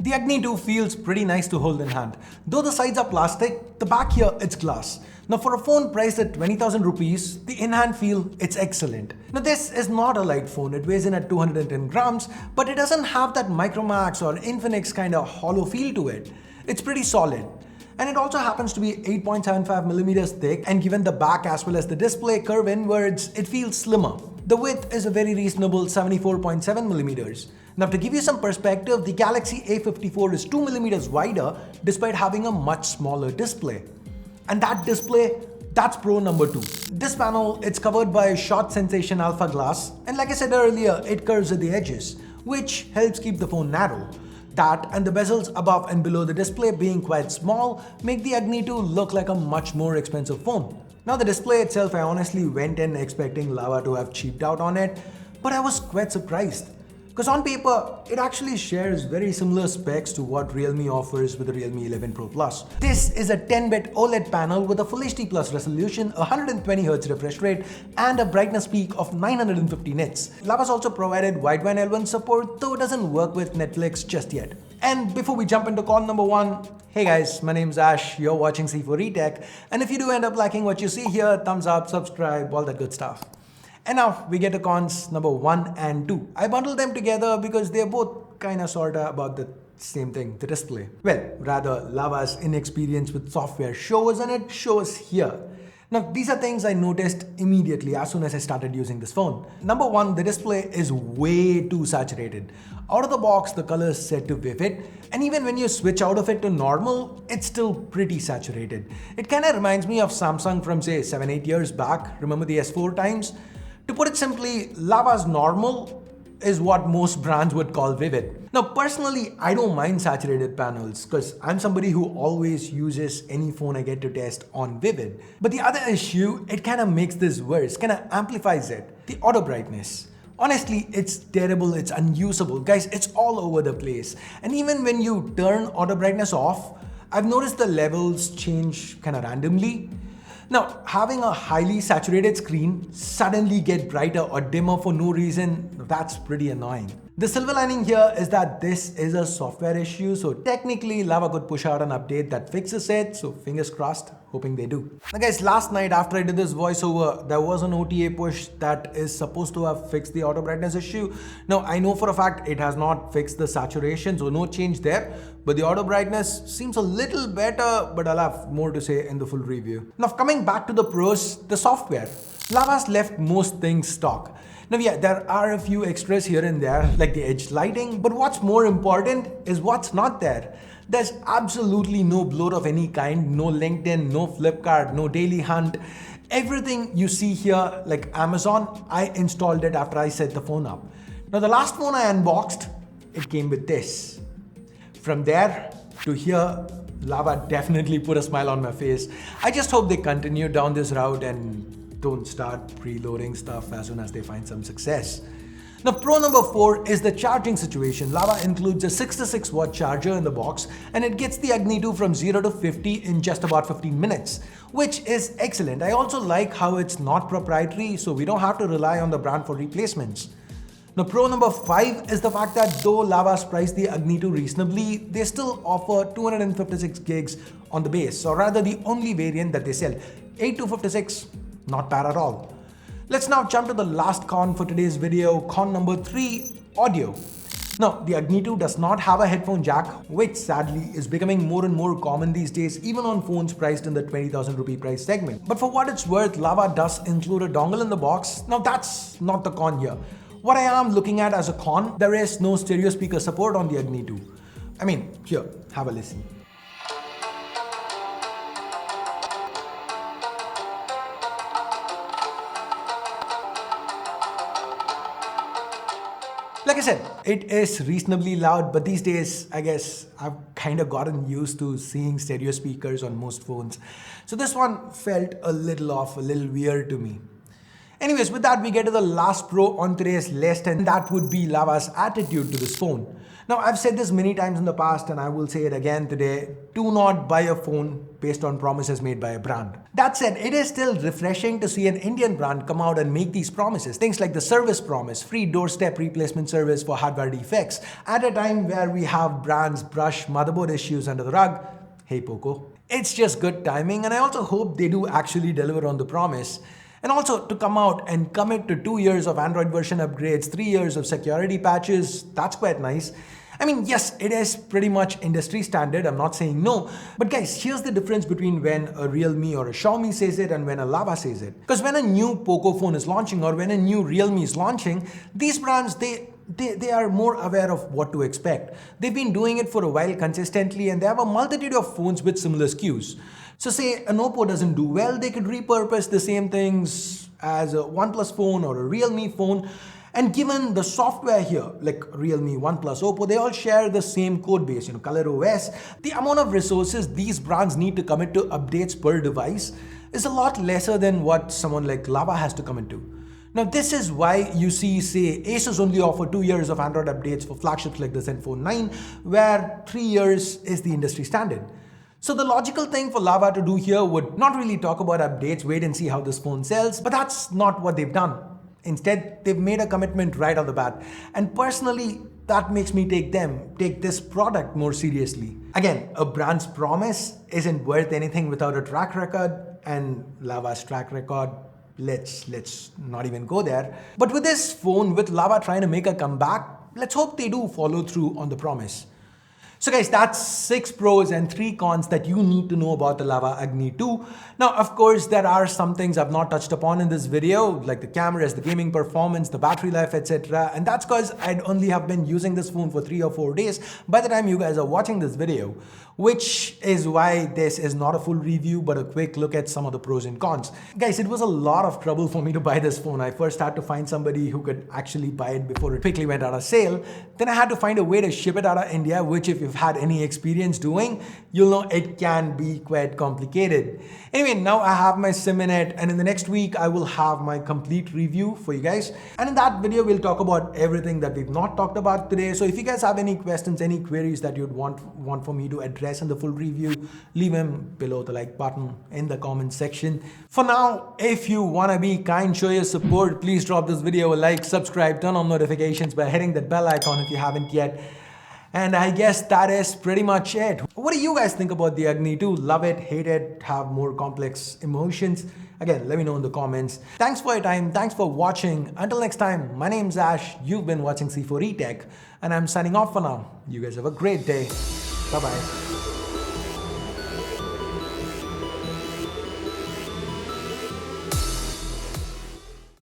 The Agni 2 feels pretty nice to hold in hand. Though the sides are plastic, the back here it's glass. Now for a phone priced at 20,000 rupees, the in-hand feel, it's excellent. Now this is not a light phone, it weighs in at 210 grams, but it doesn't have that Micromax or Infinix kind of hollow feel to it. It's pretty solid. And it also happens to be 8.75 millimeters thick, and given the back as well as the display curve inwards, it feels slimmer. The width is a very reasonable 74.7 millimeters. Now to give you some perspective, the Galaxy A54 is 2 millimeters wider despite having a much smaller display. And that display, that's pro number 2. This panel, it's covered by Shot Sensation Alpha glass, and like I said earlier, it curves at the edges, which helps keep the phone narrow. That and the bezels above and below the display being quite small make the Agni 2 look like a much more expensive phone. Now the display itself, I honestly went in expecting Lava to have cheaped out on it, but I was quite surprised. Because on paper, it actually shares very similar specs to what Realme offers with the Realme 11 Pro Plus. This is a 10-bit OLED panel with a Full HD Plus resolution, 120Hz refresh rate, and a brightness peak of 950 nits. Lava's also provided wideband L1 support, though it doesn't work with Netflix just yet. And before we jump into con number 1, hey guys, my name's Ash, you're watching C4eTech, and if you do end up liking what you see here, thumbs up, subscribe, all that good stuff. And now we get to cons number 1 and 2. I bundled them together because they're both kinda sorta about the same thing, the display. Well, rather Lava's inexperience with software shows, and it shows here. Now these are things I noticed immediately as soon as I started using this phone. Number 1, the display is way too saturated. Out of the box, the color is set to vivid, and even when you switch out of it to normal, it's still pretty saturated. It kinda reminds me of Samsung from say 7-8 years back. Remember the S4 times? To put it simply, Lava's normal is what most brands would call vivid. Now personally, I don't mind saturated panels because I'm somebody who always uses any phone I get to test on vivid. But the other issue, it kind of makes this worse, kind of amplifies it. The auto brightness. Honestly, it's terrible, it's unusable. Guys, it's all over the place. And even when you turn auto brightness off, I've noticed the levels change kind of randomly. Now, having a highly saturated screen suddenly get brighter or dimmer for no reason, that's pretty annoying. The silver lining here is that this is a software issue, so technically Lava could push out an update that fixes it, so fingers crossed, hoping they do. Now guys, last night after I did this voiceover, there was an OTA push that is supposed to have fixed the auto brightness issue. Now I know for a fact it has not fixed the saturation, so no change there, but the auto brightness seems a little better, but I'll have more to say in the full review. Now coming back to the pros, the software. Lava's left most things stock. Now yeah, there are a few extras here and there, like the edge lighting, but what's more important is what's not there. There's absolutely no bloat of any kind, no LinkedIn, no Flipkart, no Daily Hunt. Everything you see here, like Amazon, I installed it after I set the phone up. Now the last phone I unboxed, it came with this. From there to here, Lava definitely put a smile on my face. I just hope they continue down this route and don't start preloading stuff as soon as they find some success. Now pro number 4 is the charging situation. Lava includes a 66 watt charger in the box, and it gets the Agni 2 from 0 to 50 in just about 15 minutes, which is excellent. I also like how it's not proprietary, so we don't have to rely on the brand for replacements. Now pro number 5 is the fact that though Lava's priced the Agni 2 reasonably, they still offer 256 gigs on the base, or rather the only variant that they sell. 8256, not bad at all. Let's now jump to the last con for today's video, con number 3, audio. Now, the Agni 2 does not have a headphone jack, which sadly is becoming more and more common these days, even on phones priced in the 20,000 rupee price segment. But for what it's worth, Lava does include a dongle in the box. Now that's not the con here. What I am looking at as a con, there is no stereo speaker support on the Agni 2. I mean, here, have a listen. Like I said, it is reasonably loud, but these days, I guess I've kind of gotten used to seeing stereo speakers on most phones. So this one felt a little off, a little weird to me. Anyways, with that, we get to the last pro on today's list, and that would be Lava's attitude to this phone. Now, I've said this many times in the past, and I will say it again today. Do not buy a phone based on promises made by a brand. That said, it is still refreshing to see an Indian brand come out and make these promises. Things like the service promise, free doorstep replacement service for hardware defects, at a time where we have brands brush motherboard issues under the rug. Hey Poco. It's just good timing, and I also hope they do actually deliver on the promise. And also to come out and commit to 2 years of Android version upgrades, 3 years of security patches, that's quite nice. I mean, yes, it is pretty much industry standard, I'm not saying no. But guys, here's the difference between when a Realme or a Xiaomi says it and when a Lava says it. Because when a new Poco phone is launching or when a new Realme is launching, these brands, they are more aware of what to expect. They've been doing it for a while consistently, and they have a multitude of phones with similar SKUs. So say an Oppo doesn't do well, they could repurpose the same things as a OnePlus phone or a Realme phone. And given the software here, like Realme, OnePlus, Oppo, they all share the same code base, Color OS. The amount of resources these brands need to commit to updates per device is a lot lesser than what someone like Lava has to commit to. Now, this is why you see, say, Asus only offer 2 years of Android updates for flagships like the Zenfone 9, where 3 years is the industry standard. So the logical thing for Lava to do here would not really talk about updates, wait and see how this phone sells, but that's not what they've done. Instead, they've made a commitment right off the bat. And personally, that makes me take this product more seriously. Again, a brand's promise isn't worth anything without a track record, and Lava's track record, let's not even go there. But with this phone, with Lava trying to make a comeback, let's hope they do follow through on the promise. So guys, that's 6 pros and 3 cons that you need to know about the Lava Agni 2. Now, of course, there are some things I've not touched upon in this video, like the cameras, the gaming performance, the battery life, etc. And that's because I'd only have been using this phone for 3 or 4 days by the time you guys are watching this video, which is why this is not a full review, but a quick look at some of the pros and cons. Guys, it was a lot of trouble for me to buy this phone. I first had to find somebody who could actually buy it before it quickly went out of sale. Then I had to find a way to ship it out of India, which if you've had any experience doing, you'll know it can be quite complicated. Anyway, now I have my SIM in it, and in the next week, I will have my complete review for you guys. And in that video, we'll talk about everything that we've not talked about today. So if you guys have any questions, any queries that you'd want for me to address in the full review, leave them below the like button in the comment section. For now, if you want to be kind, show your support, please drop this video a like, subscribe, turn on notifications by hitting that bell icon if you haven't yet. And I guess that is pretty much it. What do you guys think about the Agni 2? Love it, hate it, have more complex emotions? Again, let me know in the comments. Thanks for your time. Thanks for watching. Until next time, my name's Ash. You've been watching C4E Tech, and I'm signing off for now. You guys have a great day. Bye-bye.